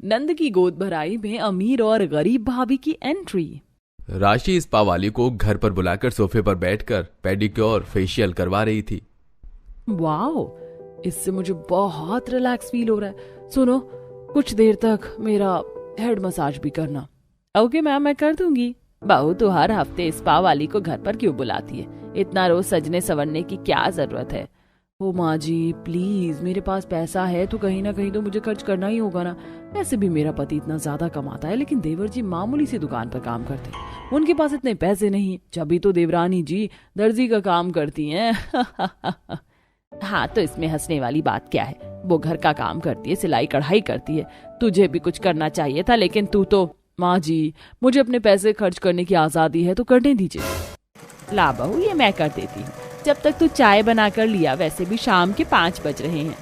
नंद की गोद भराई में अमीर और गरीब भाभी की एंट्री। राशि स्पा वाली को घर पर बुलाकर सोफे पर बैठकर पेडिक्योर फेशियल करवा रही थी। वाओ, इससे मुझे बहुत रिलैक्स फील हो रहा है। सुनो, कुछ देर तक मेरा हेड मसाज भी करना। ओके मैम, मैं कर दूंगी। बहू तो हर हफ्ते स्पा वाली को घर पर क्यों बुलाती है? इतना रोज सजने संवरने की क्या जरूरत है? ओ माँ जी प्लीज, मेरे पास पैसा है तो कहीं ना कहीं तो मुझे खर्च करना ही होगा ना। वैसे भी मेरा पति इतना ज्यादा कमाता है, लेकिन देवर जी मामूली सी दुकान पर काम करते हैं, उनके पास इतने पैसे नहीं। जब भी तो देवरानी जी दर्जी का काम करती हैं। हाँ, तो इसमें हंसने वाली बात क्या है? वो घर का काम करती है, सिलाई कढ़ाई करती है। तुझे भी कुछ करना चाहिए था, लेकिन तू तो। माँ जी, मुझे अपने पैसे खर्च करने की आजादी है तो करने दीजिए। ला बहू, ये मैं कर देती हूँ, जब तक तू चाय बना कर लिया। वैसे भी शाम के 5 बज रहे हैं।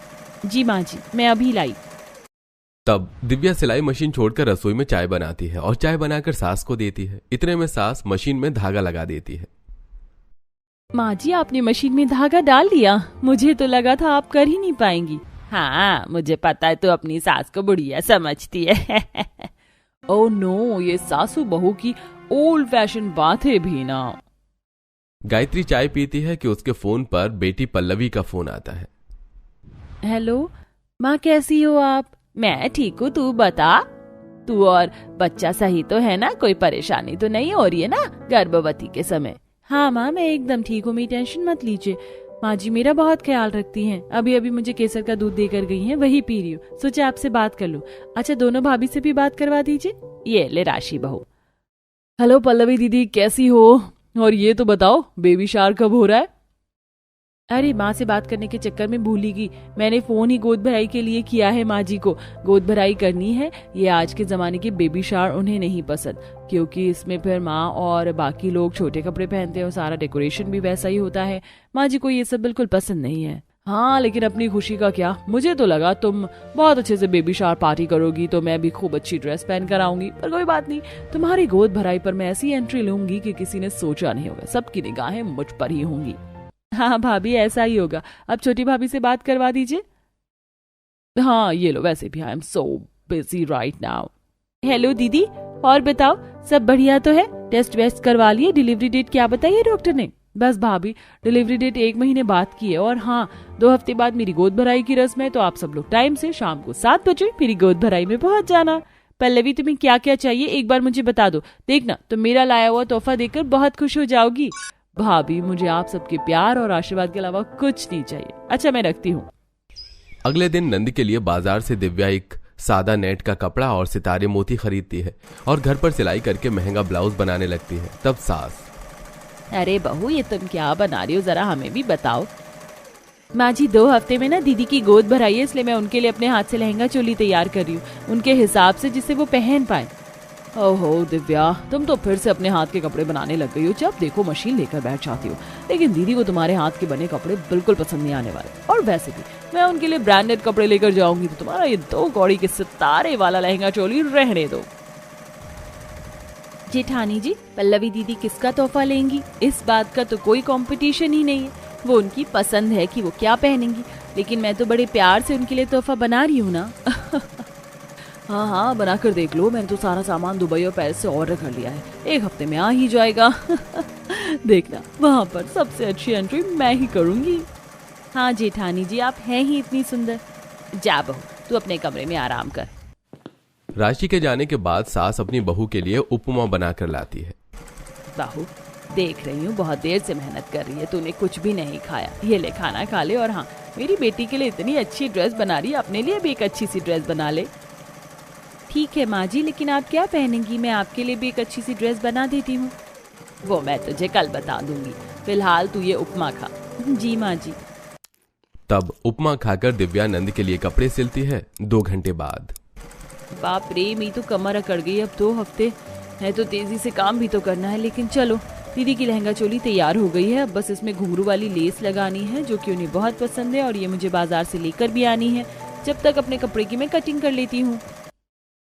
जी माँ जी, मैं अभी लाई। तब दिव्या सिलाई मशीन छोड़कर रसोई में चाय बनाती है और चाय बनाकर सास को देती है। इतने में सास मशीन में धागा लगा देती है। माँ जी, आपने मशीन में धागा डाल दिया? मुझे तो लगा था आप कर ही नहीं पाएंगी। हाँ, मुझे पता है, तो अपनी सास को बुढ़िया समझती है। ओह नो, ये सासू बहू की ओल्ड फैशन बातें भी ना। गायत्री चाय पीती है कि उसके फोन पर बेटी पल्लवी का फोन आता है। हेलो माँ, कैसी हो आप? मैं ठीक हूँ, तू बता। तू और बच्चा सही तो है ना? कोई परेशानी तो नहीं हो रही है ना गर्भवती के समय? हाँ माँ, मैं एकदम ठीक हूँ, मेरी टेंशन मत लीजिए। माँ जी मेरा बहुत ख्याल रखती हैं। अभी अभी मुझे केसर का दूध देकर गई हैं, वही पी रही हूँ। सोचा आपसे बात कर लूं। अच्छा, दोनों भाभी से भी बात करवा दीजिए। ये ले राशि बहू। हेलो पल्लवी दीदी, कैसी हो? और ये तो बताओ, बेबी शावर कब हो रहा है? अरे माँ से बात करने के चक्कर में भूल ही गई। मैंने फोन ही गोद भराई के लिए किया है। माँ जी को गोद भराई करनी है। ये आज के जमाने के बेबी शावर उन्हें नहीं पसंद, क्योंकि इसमें फिर माँ और बाकी लोग छोटे कपड़े पहनते हैं और सारा डेकोरेशन भी वैसा ही होता है। माँ जी को ये सब बिल्कुल पसंद नहीं है। हाँ, लेकिन अपनी खुशी का क्या? मुझे तो लगा तुम बहुत अच्छे से बेबी शावर पार्टी करोगी, तो मैं भी खूब अच्छी ड्रेस पहन कर आऊंगी। पर कोई बात नहीं, तुम्हारी गोद भराई पर मैं ऐसी एंट्री लूंगी कि किसी ने सोचा नहीं होगा। सबकी निगाहें मुझ पर ही होंगी। हाँ भाभी, ऐसा ही होगा। अब छोटी भाभी से बात करवा दीजिए। हाँ ये लो, वैसे भी I am so busy right now. Hello दीदी, और बताओ, सब बढ़िया तो है? टेस्ट वेस्ट करवा लिए? डिलीवरी डेट क्या बताई है डॉक्टर ने? बस भाभी, डिलीवरी डेट 1 महीने बाद की है। और हाँ, 2 हफ्ते बाद मेरी गोद भराई की रस्म है, तो आप सब लोग टाइम से शाम को 7 बजे मेरी गोद भराई में पहुंच जाना। पल्लवी, तुम्हें क्या क्या चाहिए एक बार मुझे बता दो। देखना, तो मेरा लाया हुआ तोहफा देकर बहुत खुश हो जाओगी। भाभी, मुझे आप सबके प्यार और आशीर्वाद के अलावा कुछ नहीं चाहिए। अच्छा, मैं रखती हूँ। अगले दिन नंद के लिए बाजार से दिव्या एक सादा नेट का कपड़ा और सितारे मोती खरीदती है और घर पर सिलाई करके महंगा ब्लाउज बनाने लगती है। तब सास, अरे बहू, ये तुम क्या बना रही हो, जरा हमें भी बताओ। माँ जी, 2 हफ्ते में ना दीदी की गोद भराई है, इसलिए मैं उनके लिए अपने हाथ से लहंगा चोली तैयार कर रही हूँ, उनके हिसाब से, जिसे वो पहन पाए। ओहो दिव्या, तुम तो फिर से अपने हाथ के कपड़े बनाने लग गई हो। जब देखो मशीन लेकर बैठ जाती हो। लेकिन दीदी को तुम्हारे हाथ के बने कपड़े बिल्कुल पसंद नहीं आने वाले। और वैसे भी मैं उनके लिए ब्रांडेड कपड़े लेकर जाऊंगी, तो तुम्हारा ये 2 कौड़ी के सितारे वाला लहंगा चोली रहने दो। जेठानी जी, पल्लवी दीदी किसका तोहफा लेंगी? इस बात का तो कोई कंपटीशन ही नहीं है। वो उनकी पसंद है कि वो क्या पहनेंगी, लेकिन मैं तो बड़े प्यार से उनके लिए तोहफा बना रही हूँ ना। हाँ हाँ, बना कर देख लो। मैंने तो सारा सामान दुबई और पेरिस से ऑर्डर कर लिया है, 1 हफ्ते में आ ही जाएगा। देखना, वहाँ पर सबसे अच्छी एंट्री मैं ही करूँगी। हाँ जेठानी जी, आप हैं ही इतनी सुंदर। जा बहू, तू अपने कमरे में आराम कर। राशि के जाने के बाद सास अपनी बहू के लिए उपमा बनाकर लाती है। बहू, देख रही हूँ बहुत देर से मेहनत कर रही है, तूने कुछ भी नहीं खाया। ये ले, खाना खा ले। और हाँ, मेरी बेटी के लिए इतनी अच्छी ड्रेस बना रही है, अपने लिए भी एक अच्छी सी ड्रेस बना ले। ठीक है माँ जी, लेकिन आप क्या पहनेंगी? मैं आपके लिए भी एक अच्छी सी ड्रेस बना देती हूँ। वो मैं तुझे कल बता दूंगी, फिलहाल तू ये उपमा खा। जी माँ जी। तब उपमा खाकर दिव्या नंद के लिए कपड़े सिलती है। 2 घंटे बाद, बाप रे, मेरी तो कमर अकड़ गई। अब 2 हफ्ते है तो तेजी से काम भी तो करना है। लेकिन चलो, दीदी की लहंगा चोली तैयार हो गई है। अब बस इसमें घुंघरू वाली लेस लगानी है, जो कि उन्हें बहुत पसंद है, और ये मुझे बाजार से लेकर भी आनी है। जब तक अपने कपड़े की मैं कटिंग कर लेती हूँ।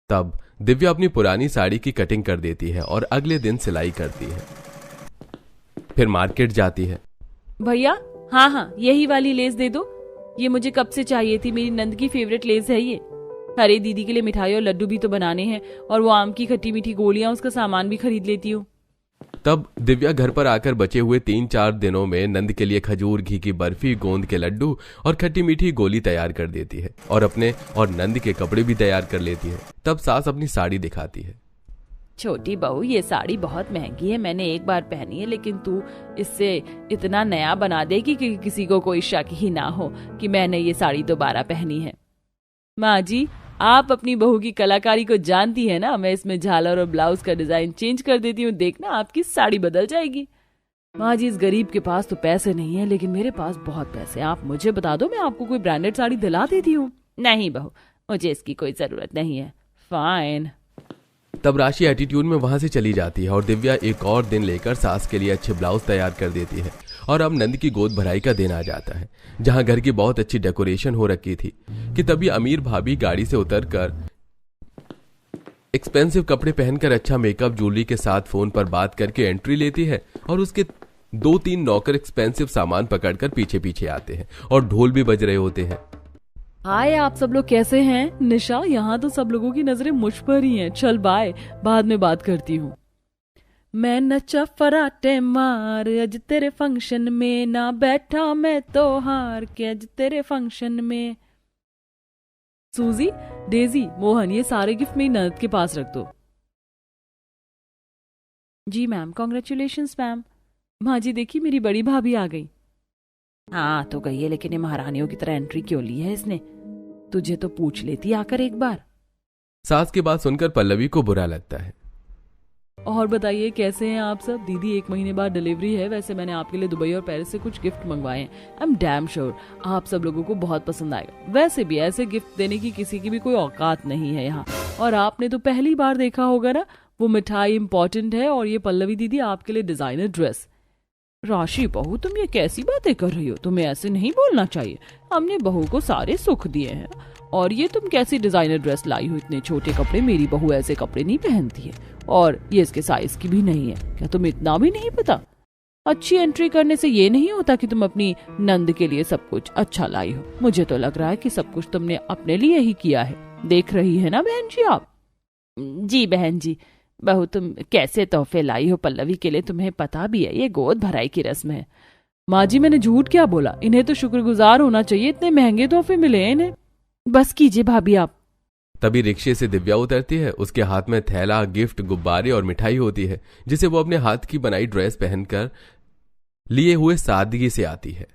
तब दिव्या अपनी पुरानी साड़ी की कटिंग कर देती है और अगले दिन सिलाई करती है। फिर मार्केट जाती है। भैया, हाँ हाँ, यही वाली लेस दे दो। ये मुझे कब से चाहिए थी, मेरी नंद की फेवरेट लेस है ये। अरे दीदी के लिए मिठाई और लड्डू भी तो बनाने हैं, और वो आम की खट्टी मीठी गोलियां, उसका सामान भी खरीद लेती हूँ। तब दिव्या घर पर आकर बचे हुए 3-4 दिनों में नंद के लिए खजूर, घी की बर्फी, गोंद के लड्डू और खट्टी मीठी गोली तैयार कर देती है और अपने और नंद के कपड़े भी तैयार कर लेती है। तब सास अपनी साड़ी दिखाती है। छोटी बहू, ये साड़ी बहुत महंगी है, मैंने एक बार पहनी है, लेकिन तू इससे इतना नया बना देगी कि किसी को कोई शक ही ना हो कि मैंने ये साड़ी दोबारा पहनी है। माँ जी, आप अपनी बहू की कलाकारी को जानती है ना, मैं इसमें झालर और ब्लाउज का डिजाइन चेंज कर देती हूँ, देखना आपकी साड़ी बदल जाएगी। माँ जी, इस गरीब के पास तो पैसे नहीं है, लेकिन मेरे पास बहुत पैसे हैं, आप मुझे बता दो, मैं आपको कोई ब्रांडेड साड़ी दिला देती हूँ। नहीं बहू, मुझे इसकी कोई जरूरत नहीं है। फाइन। तब राशि एटीट्यूड में वहां से चली जाती है और दिव्या एक और दिन लेकर सास के लिए अच्छे ब्लाउज तैयार कर देती है। और अब नंद की गोद भराई का दिन आ जाता है, जहां घर की बहुत अच्छी डेकोरेशन हो रखी थी कि तभी अमीर भाभी गाड़ी से उतरकर एक्सपेंसिव कपड़े पहनकर, अच्छा मेकअप, ज्वेलरी के साथ फोन पर बात करके एंट्री लेती है और उसके 2-3 नौकर एक्सपेंसिव सामान पकड़कर पीछे पीछे आते हैं और ढोल भी बज रहे होते हैं। हाय, आप सब लोग कैसे हैं? निशा, यहाँ तो सब लोगों की नजरें मुझ पर ही हैं। चल बाय, बाद में बात करती हूँ। मैं नचा फराटे मार अज तेरे फंक्शन में, ना बैठा मैं तो हार के अज तेरे फंक्शन में। सूजी, डेजी, मोहन, ये सारे गिफ्ट मेरी ननद के पास रख दो। जी मैम, कॉन्ग्रेचुलेशंस मैम। माँ जी देखिए, मेरी बड़ी भाभी आ गई। हाँ तो गई है, लेकिन ये महारानियों की तरह एंट्री क्यों ली है इसने? तुझे तो पूछ लेती आकर एक बार। सास की बात सुनकर पल्लवी को बुरा लगता है। और बताइए कैसे हैं आप सब? दीदी 1 महीने बाद डिलीवरी है। वैसे मैंने आपके लिए दुबई और पेरिस से कुछ गिफ्ट मंगवाए हैं। आई एम डैम श्योर आप सब लोगों को बहुत पसंद आएगा। वैसे भी ऐसे गिफ्ट देने की किसी की भी कोई औकात नहीं है यहाँ। और आपने तो पहली बार देखा होगा ना, वो मिठाई इम्पोर्टेंट है और ये पल्लवी दीदी आपके लिए डिजाइनर ड्रेस। राशि बहू, तुम ये कैसी बातें कर रही हो? तुम्हें ऐसे नहीं बोलना चाहिए। हमने बहू को सारे सुख दिए हैं। और ये तुम कैसी डिजाइनर ड्रेस लाई हो? इतने छोटे कपड़े, मेरी बहू ऐसे कपड़े नहीं पहनती है, और ये इसके साइज की भी नहीं है। क्या तुम्हें इतना भी नहीं पता? अच्छी एंट्री करने से ये नहीं होता कि तुम अपनी नंद के लिए सब कुछ अच्छा लाई हो। मुझे तो लग रहा है कि सब कुछ तुमने अपने लिए ही किया है। देख रही है ना बहन जी आप? जी बहन जी। बहू, तुम कैसे तोहफे लाई हो पल्लवी के लिए, तुम्हें पता भी है ये गोद भराई की रस्म है। माँ जी, मैंने झूठ क्या बोला? इन्हें तो शुक्रगुजार होना चाहिए, इतने महंगे तोहफे मिले हैं इन्हें। बस कीजिए भाभी आप। तभी रिक्शे से दिव्या उतरती है। उसके हाथ में थैला, गिफ्ट, गुब्बारे और मिठाई होती है, जिसे वो अपने हाथ की बनाई ड्रेस पहनकर लिए हुए सादगी से आती है।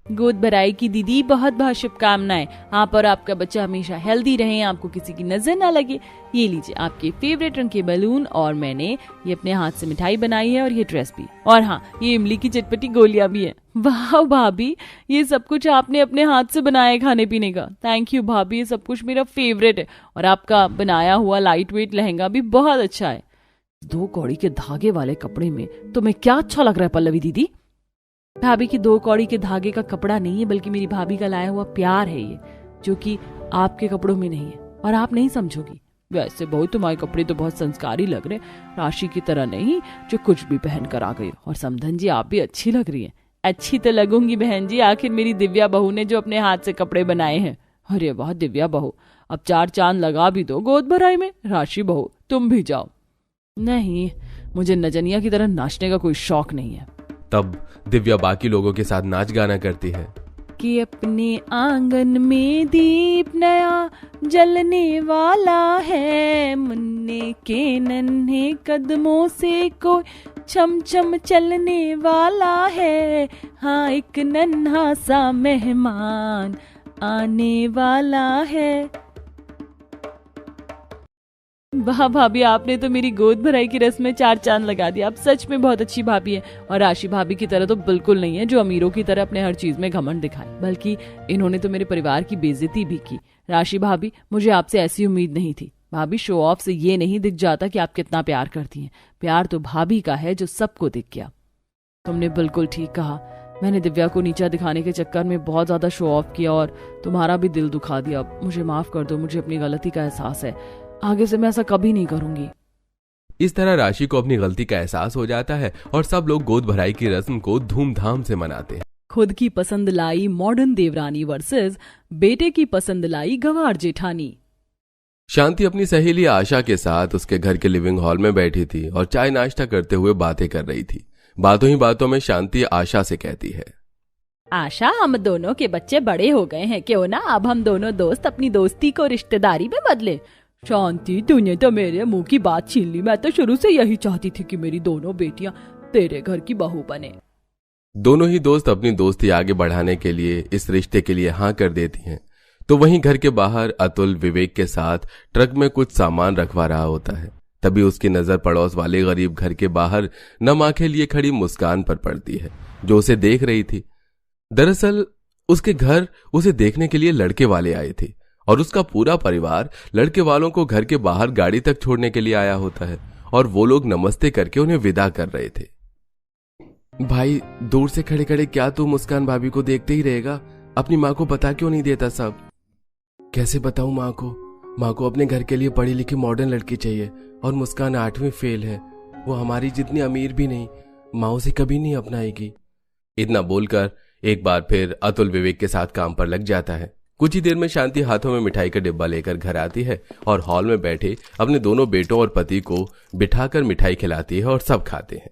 गोद भराई की दीदी बहुत बहुत शुभकामनाएं। आप और आपका बच्चा हमेशा हेल्दी रहें, आपको किसी की नजर ना लगे। ये लीजिए आपके फेवरेट रंग के बलून, और मैंने ये अपने हाथ से मिठाई बनाई है, और ये ड्रेस भी, और हाँ, ये इमली की चटपटी गोलियां भी हैं। वाह भाभी, ये सब कुछ आपने अपने हाथ से बनाया है खाने पीने का। थैंक यू भाभी, ये सब कुछ मेरा फेवरेट है। और आपका बनाया हुआ लाइट वेट लहंगा भी बहुत अच्छा है। 2 कौड़ी के धागे वाले कपड़े में तुम्हें क्या अच्छा लग रहा है पल्लवी दीदी? भाभी की 2 कौड़ी के धागे का कपड़ा नहीं है, बल्कि मेरी भाभी का लाया हुआ प्यार है ये, जो कि आपके कपड़ों में नहीं है, और आप नहीं समझोगी। वैसे बहुत तुम्हारे कपड़े तो बहुत संस्कारी लग रहे, राशि की तरह नहीं जो कुछ भी पहन कर आ गई। और समधन जी, आप भी अच्छी लग रही हैं। अच्छी तो लगूंगी बहन जी, आखिर मेरी दिव्या बहू ने जो अपने हाथ से कपड़े बनाए हैं। अरे वाह दिव्या बहू, अब 4 चांद लगा भी दो गोद भराई में। राशि बहू, तुम भी जाओ। नहीं, मुझे नजनिया की तरह नाचने का कोई शौक नहीं है। तब दिव्या बाकी लोगों के साथ नाच गाना करती है कि अपने आंगन में दीप नया जलने वाला है, मुन्ने के नन्हे कदमों से कोई छम छम चलने वाला है। हाँ, एक नन्हा सा मेहमान आने वाला है। वाह भाभी, आपने तो मेरी गोद भराई की रस्म में 4 चांद लगा दिया। आप सच में बहुत अच्छी भाभी है, और राशि भाभी की तरह तो बिल्कुल नहीं है, जो अमीरों की तरह अपने हर चीज में घमंड दिखाए। बल्कि इन्होंने तो मेरे परिवार की बेइज्जती भी की। राशि भाभी, मुझे आपसे ऐसी उम्मीद नहीं थी। भाभी, शो ऑफ से ये नहीं दिख जाता कि आप कितना प्यार करती हैं। प्यार तो भाभी का है जो सबको दिख गया। तुमने बिल्कुल ठीक कहा। मैंने दिव्या को नीचा दिखाने के चक्कर में बहुत ज्यादा शो ऑफ किया और तुम्हारा भी दिल दुखा दिया। मुझे माफ कर दो, मुझे अपनी गलती का एहसास है। आगे से मैं ऐसा कभी नहीं करूंगी। इस तरह राशि को अपनी गलती का एहसास हो जाता है और सब लोग गोद भराई की रस्म को धूमधाम से मनाते हैं। खुद की पसंद लाई मॉडर्न देवरानी वर्सेस बेटे की पसंद लाई गंवार जेठानी। शांति अपनी सहेली आशा के साथ उसके घर के लिविंग हॉल में बैठी थी और चाय नाश्ता करते हुए बातें कर रही थी। बातों ही बातों में शांति आशा से कहती है, आशा, हम दोनों के बच्चे बड़े हो गए हैं, क्यों ना अब हम दोनों दोस्त अपनी दोस्ती को रिश्तेदारी में बदले। शांति, तूने तो मेरे मुंह की बात छीन ली। मैं तो शुरू से यही चाहती थी कि मेरी दोनों बेटियां तेरे घर की बहू बने। दोनों ही दोस्त अपनी दोस्ती आगे बढ़ाने के लिए इस रिश्ते के लिए हाँ कर देती हैं। तो वहीं घर के बाहर अतुल विवेक के साथ ट्रक में कुछ सामान रखवा रहा होता है। तभी उसकी नजर पड़ोस वाले गरीब घर के बाहर नम आंखें लिए खड़ी मुस्कान पर पड़ती है, जो उसे देख रही थी। दरअसल उसके घर उसे देखने के लिए लड़के वाले आए थे और उसका पूरा परिवार लड़के वालों को घर के बाहर गाड़ी तक छोड़ने के लिए आया होता है और वो लोग नमस्ते करके उन्हें विदा कर रहे थे। भाई, दूर से खड़े खड़े क्या तू मुस्कान भाभी को देखते ही रहेगा? अपनी माँ को बता क्यों नहीं देता सब? कैसे बताऊं माँ को? माँ को अपने घर के लिए पढ़ी लिखी मॉडर्न लड़की चाहिए और मुस्कान 8वीं फेल है। वो हमारी जितनी अमीर भी नहीं, माँ उसे कभी नहीं अपनाएगी। इतना बोलकर एक बार फिर अतुल विवेक के साथ काम पर लग जाता है। कुछ ही देर में शांति हाथों में मिठाई का डिब्बा लेकर घर आती है और हॉल में बैठे अपने दोनों बेटों और पति को बिठाकर मिठाई खिलाती है और सब खाते हैं।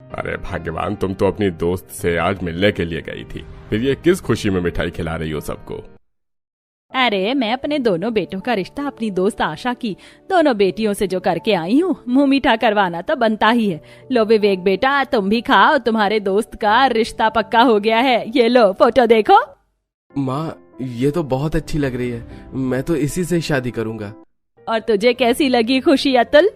अरे भाग्यवान, तुम तो अपनी दोस्त से आज मिलने के लिए गई थी, फिर ये किस खुशी में मिठाई खिला रही हो सबको? अरे, मैं अपने दोनों बेटों का रिश्ता अपनी दोस्त आशा की दोनों बेटियों से जो करके आई हूँ, मुंह मीठा करवाना तो बनता ही है। लो विवेक बेटा, तुम भी खाओ, तुम्हारे दोस्त का रिश्ता पक्का हो गया है। ये लो, फोटो देखो। माँ, ये तो बहुत अच्छी लग रही है, मैं तो इसी से शादी करूंगा। और तुझे कैसी लगी खुशी अतुल?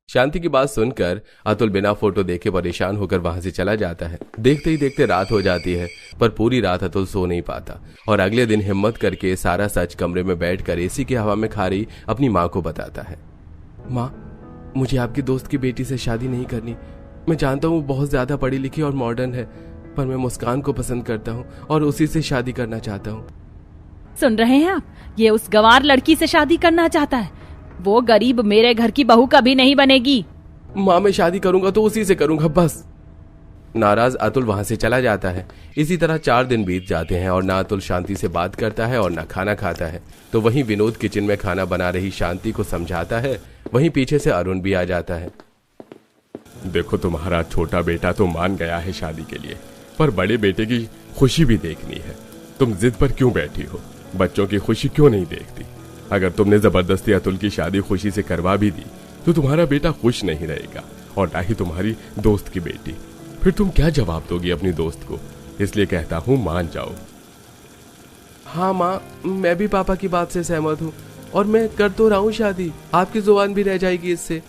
शांति की बात सुनकर अतुल बिना फोटो देखे परेशान होकर वहां से चला जाता है। देखते ही देखते रात हो जाती है, पर पूरी रात अतुल सो नहीं पाता और अगले दिन हिम्मत करके सारा सच कमरे में बैठकर एसी की हवा में खा रही अपनी माँ को बताता है। माँ, मुझे आपकी दोस्त की बेटी से शादी नहीं करनी। मैं जानता हूँ वो बहुत ज्यादा पढ़ी लिखी और मॉडर्न है, पर मैं मुस्कान को पसंद करता हूँ और उसी से शादी करना चाहता हूँ। सुन रहे हैं आप? ये उस गंवार लड़की से शादी करना चाहता है। वो गरीब मेरे घर की बहू कभी नहीं बनेगी। माँ, मैं शादी करूंगा तो उसी से करूंगा बस। नाराज अतुल वहां से चला जाता है। इसी तरह 4 दिन बीत जाते हैं और ना अतुल शांति से बात करता है और ना खाना खाता है। तो वहीं विनोद किचन में खाना बना रही शांति को समझाता है। वहीं पीछे से अरुण भी आ जाता है। देखो, तुम्हारा छोटा बेटा तो मान गया है शादी के लिए, पर बड़े बेटे की खुशी भी देखनी है। तुम जिद पर क्यों बैठी हो? बच्चों की खुशी क्यों नहीं देखती? अगर तुमने जबरदस्ती अतुल की शादी खुशी से करवा भी दी तो तुम्हारा बेटा खुश नहीं रहेगा और ना ही तुम्हारी दोस्त की बेटी। फिर तुम क्या जवाब दोगी अपनी दोस्त को? इसलिए कहता हूँ, मान जाओ। हाँ माँ, मैं भी पापा की बात से सहमत हूँ और मैं कर तो रहा हूँ शादी। आपकी जुबान भी रह जाएगी इससे।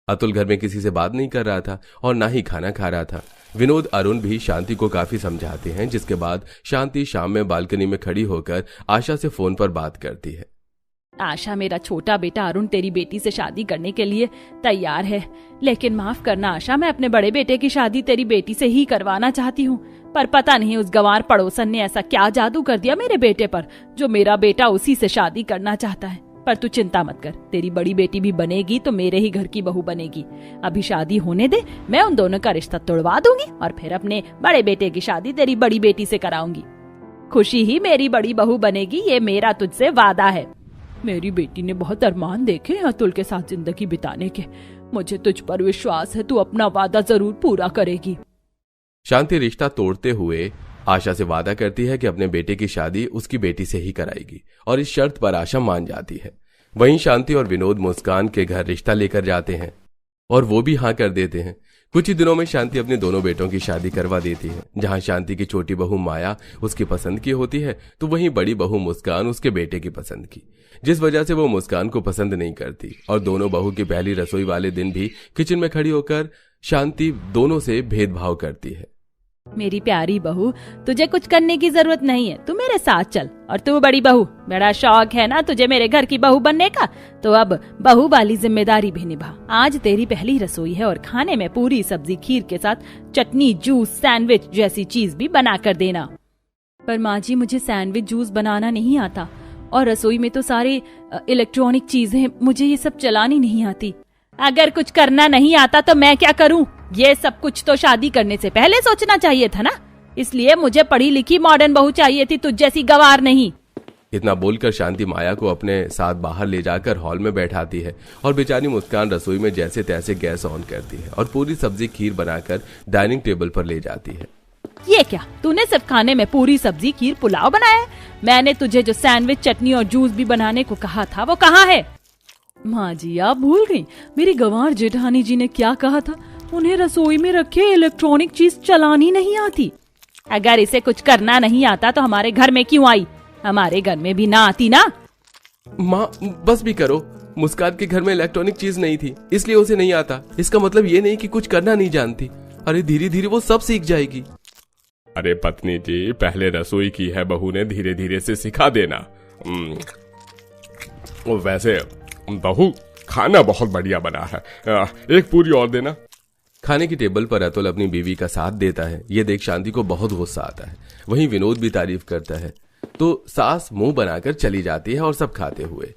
अतुल घर में किसी से बात नहीं कर रहा था और ना ही खाना खा रहा था। विनोद अरुण भी शांति को काफी समझाते हैं, जिसके बाद शांति शाम में बालकनी में खड़ी होकर आशा से फोन पर बात करती है। आशा, मेरा छोटा बेटा अरुण तेरी बेटी से शादी करने के लिए तैयार है, लेकिन माफ करना आशा, मैं अपने बड़े बेटे की शादी तेरी बेटी से ही करवाना चाहती हूँ। पर पता नहीं उस गंवार पड़ोसन ने ऐसा क्या जादू कर दिया मेरे बेटे पर, जो मेरा बेटा उसी से शादी करना चाहता है। पर तू चिंता मत कर, तेरी बड़ी बेटी भी बनेगी तो मेरे ही घर की बहू बनेगी। अभी शादी होने दे, मैं उन दोनों का रिश्ता तोड़वा दूंगी और फिर अपने बड़े बेटे की शादी तेरी बड़ी बेटी से कराऊंगी। खुशी ही मेरी बड़ी बहू बनेगी, ये मेरा तुझसे वादा है। मेरी बेटी ने बहुत अरमान देखे हैं अतुल के साथ जिंदगी बिताने के। मुझे तुझ पर विश्वास है, तू अपना वादा जरूर पूरा करेगी। शांति रिश्ता तोड़ते हुए आशा से वादा करती है कि अपने बेटे की शादी उसकी बेटी से ही कराएगी और इस शर्त पर आशा मान जाती है। वहीं शांति और विनोद मुस्कान के घर रिश्ता लेकर जाते हैं और वो भी हाँ कर देते हैं। कुछ ही दिनों में शांति अपने दोनों बेटों की शादी करवा देती है। जहां शांति की छोटी बहू माया उसकी पसंद की होती है, तो वहीं बड़ी बहू मुस्कान उसके बेटे की पसंद की, जिस वजह से वो मुस्कान को पसंद नहीं करती। और दोनों बहू की पहली रसोई वाले दिन भी किचन में खड़ी होकर शांति दोनों से भेदभाव करती है। मेरी प्यारी बहू, तुझे कुछ करने की जरूरत नहीं है, तू मेरे साथ चल। और तू बड़ी बहू, बड़ा शौक है ना तुझे मेरे घर की बहू बनने का, तो अब बहू वाली जिम्मेदारी भी निभा। आज तेरी पहली रसोई है और खाने में पूरी सब्जी खीर के साथ चटनी, जूस, सैंडविच जैसी चीज भी बना कर देना। पर माँ जी, मुझे सैंडविच जूस बनाना नहीं आता और रसोई में तो सारे इलेक्ट्रॉनिक चीजें, मुझे ये सब चलानी नहीं आती। अगर कुछ करना नहीं आता तो मैं क्या करूं? ये सब कुछ तो शादी करने से पहले सोचना चाहिए था ना। इसलिए मुझे पढ़ी लिखी मॉडर्न बहू चाहिए थी, तुझ जैसी गवार नहीं। इतना बोलकर शांति माया को अपने साथ बाहर ले जाकर हॉल में बैठाती है और बेचारी मुस्कान रसोई में जैसे तैसे गैस ऑन करती है और पूरी सब्जी खीर बनाकर डाइनिंग टेबल पर ले जाती है। ये क्या, तूने सिर्फ खाने में पूरी सब्जी खीर पुलाव बनाया है? मैंने तुझे जो सैंडविच चटनी और जूस भी बनाने को कहा था वो कहाँ है? माँ जी आप भूल गई, मेरी गंवार जेठानी जी ने क्या कहा था, उन्हें रसोई में रखे इलेक्ट्रॉनिक चीज चलानी नहीं आती। अगर इसे कुछ करना नहीं आता तो हमारे घर में क्यों आई? हमारे घर में भी ना आती ना। माँ बस भी करो, मुस्कान के घर में इलेक्ट्रॉनिक चीज नहीं थी इसलिए उसे नहीं आता। इसका मतलब ये नहीं कि कुछ करना नहीं जानती। अरे धीरे धीरे वो सब सीख जाएगी। अरे पत्नी जी, पहले रसोई की है बहू ने, धीरे धीरे से सिखा देना। वैसे बहू खाना बहुत बढ़िया बना है, एक पूरी और देना। खाने की टेबल पर अतुल अपनी बीवी का साथ देता है। ये देख शांति को बहुत गुस्सा आता है। वहीं विनोद भी तारीफ करता है तो सास मुंह बनाकर चली जाती है और सब खाते हुए।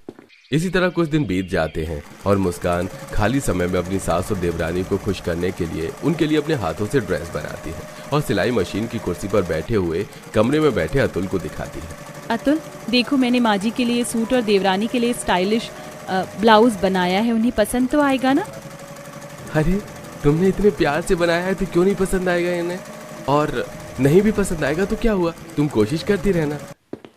इसी तरह कुछ दिन बीत जाते हैं और मुस्कान खाली समय में अपनी सास और देवरानी को खुश करने के लिए उनके लिए अपने हाथों से ड्रेस बनाती है और सिलाई मशीन की कुर्सी पर बैठे हुए कमरे में बैठे अतुल को दिखाती है। अतुल देखो, मैंने माँ जी के लिए सूट और देवरानी के लिए स्टाइलिश ब्लाउज बनाया है, उन्हें पसंद तो आएगा ना? अरे तुमने इतने प्यार से बनाया है तो क्यों नहीं पसंद आएगा इन्हें? और नहीं भी पसंद आएगा तो क्या हुआ, तुम कोशिश करती रहना।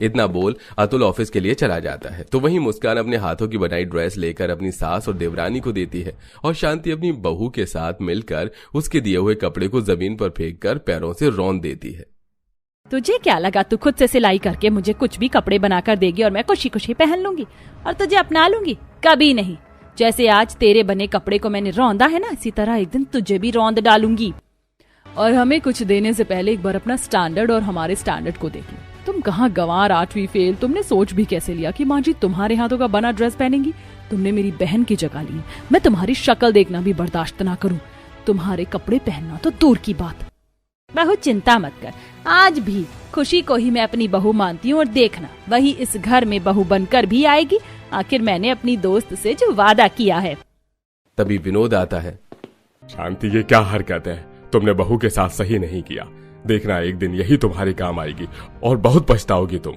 इतना बोल अतुल ऑफिस के लिए चला जाता है तो वहीं मुस्कान अपने हाथों की बनाई ड्रेस लेकर अपनी सास और देवरानी को देती है और शांति अपनी बहू के साथ मिलकर उसके दिए हुए कपड़े को जमीन पर फेंककर पैरों से रौंद देती है। तुझे क्या लगा तू खुद से सिलाई करके मुझे कुछ भी कपड़े बनाकर देगी और मैं खुशी खुशी पहन लूंगी और तुझे अपना लूंगी? कभी नहीं। जैसे आज तेरे बने कपड़े को मैंने रौंदा है ना, इसी तरह एक दिन तुझे भी रौंद डालूंगी। और हमें कुछ देने से पहले एक बार अपना स्टैंडर्ड और हमारे स्टैंडर्ड को देख लो। तुम कहाँ गंवार 8वीं फेल, तुमने सोच भी कैसे लिया कि माँ जी तुम्हारे हाथों का बना ड्रेस पहनेंगी? तुमने मेरी बहन की जगह ली। मैं तुम्हारी शक्ल देखना भी बर्दाश्त ना करूं, तुम्हारे कपड़े पहनना तो दूर की बात। बहू चिंता मत कर, आज भी खुशी को ही मैं अपनी बहू मानती हूँ और देखना वही इस घर में बहू बनकर भी आएगी। आखिर मैंने अपनी दोस्त से जो वादा किया है। तभी विनोद आता है। शांति ये क्या हरकत है, तुमने बहू के साथ सही नहीं किया। देखना एक दिन यही तुम्हारे काम आएगी और बहुत पछताओगी तुम।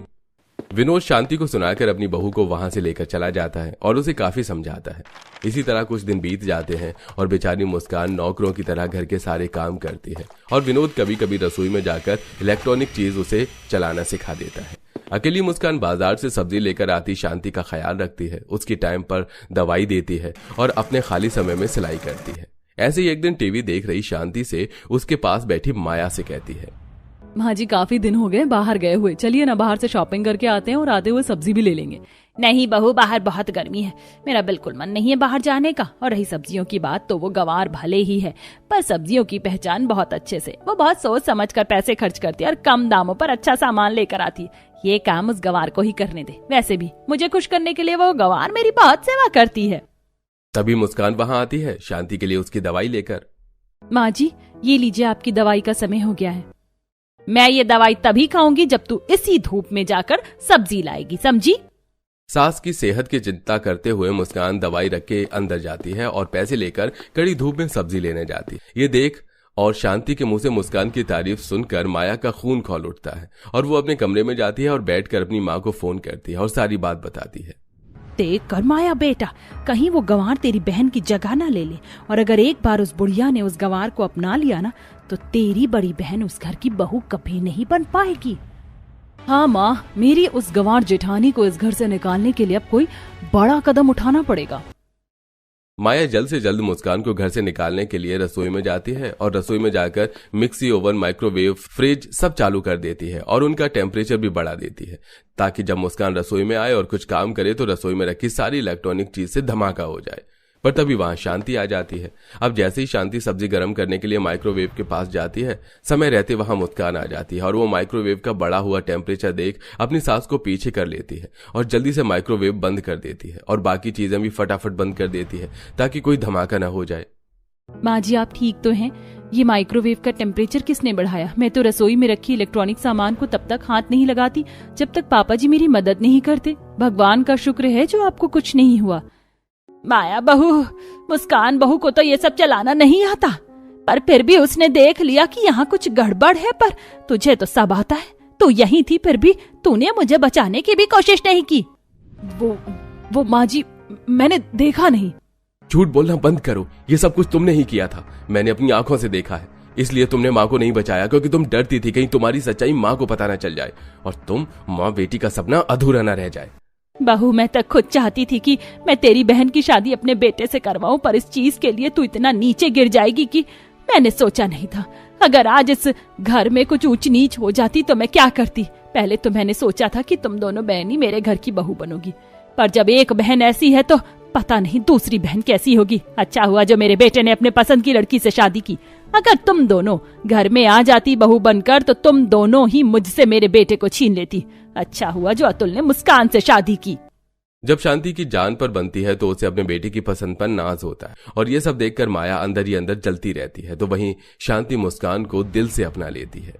विनोद शांति को सुनाकर अपनी बहू को वहां से लेकर चला जाता है और उसे काफी समझाता है। इसी तरह कुछ दिन बीत जाते हैं और बेचारी मुस्कान नौकरों की तरह घर के सारे काम करती है और विनोद कभी कभी रसोई में जाकर इलेक्ट्रॉनिक चीज उसे चलाना सिखा देता है। अकेली मुस्कान बाजार से सब्जी लेकर आती शांति का ख्याल रखती है, उसकी टाइम पर दवाई देती है और अपने खाली समय में सिलाई करती है। ऐसे ही एक दिन टीवी देख रही शांति से उसके पास बैठी माया से कहती है, माँ जी काफी दिन हो गए बाहर गए हुए, चलिए ना बाहर से शॉपिंग करके आते हैं और आते हुए सब्जी भी ले लेंगे। नहीं बहू, बाहर बहुत गर्मी है, मेरा बिल्कुल मन नहीं है बाहर जाने का। और रही सब्जियों की बात तो वो गंवार भले ही है पर सब्जियों की पहचान बहुत अच्छे से, वो बहुत सोच समझ कर पैसे खर्च करती है और कम दामों पर अच्छा सामान लेकर आती है। ये काम उस गंवार को ही करने दे। वैसे भी मुझे खुश करने के लिए वो गंवार मेरी बहुत सेवा करती है। तभी मुस्कान वहां आती है शांति के लिए उसकी दवाई लेकर। माँ जी ये लीजिए, आपकी दवाई का समय हो गया है। मैं ये दवाई तभी खाऊंगी जब तू इसी धूप में जाकर सब्जी लाएगी, समझी? सास की सेहत की चिंता करते हुए मुस्कान दवाई रख के अंदर जाती है और पैसे लेकर कड़ी धूप में सब्जी लेने जाती है। ये देख और शांति के मुंह से मुस्कान की तारीफ सुनकर माया का खून खौल उठता है और वो अपने कमरे में जाती है और बैठकर अपनी माँ को फोन करती है और सारी बात बताती है। देख कर माया बेटा, कहीं वो गंवार तेरी बहन की जगह ना ले ले, और अगर एक बार उस बुढ़िया ने उस गंवार को अपना लिया ना तो तेरी बड़ी बहन उस घर की बहू कभी नहीं बन पाएगी। हाँ माँ, मेरी उस गंवार जेठानी को इस घर से निकालने के लिए अब कोई बड़ा कदम उठाना पड़ेगा। माया जल्द से जल्द मुस्कान को घर से निकालने के लिए रसोई में जाती है और रसोई में जाकर मिक्सी, ओवन, माइक्रोवेव, फ्रिज सब चालू कर देती है और उनका टेम्परेचर भी बढ़ा देती है ताकि जब मुस्कान रसोई में आए और कुछ काम करे तो रसोई में रखी सारी इलेक्ट्रॉनिक चीज से धमाका हो जाए। पर तभी वहां शांति आ जाती है। अब जैसे ही शांति सब्जी गर्म करने के लिए माइक्रोवेव के पास जाती है, समय रहते वहां मुस्कान आ जाती है और वो माइक्रोवेव का बढ़ा हुआ टेम्परेचर देख अपनी सास को पीछे कर लेती है और जल्दी से माइक्रोवेव बंद कर देती है और बाकी चीजें भी फटाफट बंद कर देती है ताकि कोई धमाका न हो जाए। माँ जी आप ठीक तो हैं? ये माइक्रोवेव का टेम्परेचर किसने बढ़ाया? मैं तो रसोई में रखी इलेक्ट्रॉनिक सामान को तब तक हाथ नहीं लगाती जब तक पापा जी मेरी मदद नहीं करते। भगवान का शुक्र है जो आपको कुछ नहीं हुआ। माया बहू, मुस्कान बहू को तो ये सब चलाना नहीं आता। पर फिर भी उसने देख लिया कि यहाँ कुछ गड़बड़ है, पर तुझे तो सब आता है। तू यहीं थी, फिर भी तूने मुझे बचाने की भी कोशिश नहीं की। वो माँ जी, मैंने देखा नहीं। झूठ बोलना बंद करो, ये सब कुछ तुमने ही किया था। मैंने अपनी आंखों से देखा है। इसलिए तुमने माँ को नहीं बचाया, क्योंकि तुम डरती थी कहीं तुम्हारी सच्चाई माँ को पता न चल जाए और तुम माँ बेटी का सपना अधूरा न रह जाए। बहू, मैं तक खुद चाहती थी कि मैं तेरी बहन की शादी अपने बेटे से करवाऊं, पर इस चीज के लिए तू इतना नीचे गिर जाएगी कि मैंने सोचा नहीं था। अगर आज इस घर में कुछ ऊंच नीच हो जाती तो मैं क्या करती। पहले तो मैंने सोचा था कि तुम दोनों बहन ही मेरे घर की बहू बनोगी, पर जब एक बहन ऐसी है तो पता नहीं दूसरी बहन कैसी होगी। अच्छा हुआ जो मेरे बेटे ने अपने पसंद की लड़की से शादी की। अगर तुम दोनों घर में आ जाती बहू बनकर तो तुम दोनों ही मुझसे मेरे बेटे को छीन लेती। अच्छा हुआ जो अतुल ने मुस्कान से शादी की। जब शांति की जान पर बनती है तो उसे अपने बेटे की पसंद पर नाज होता है और ये सब देखकर माया अंदर ही अंदर जलती रहती है, तो वहीं शांति मुस्कान को दिल से अपना लेती है।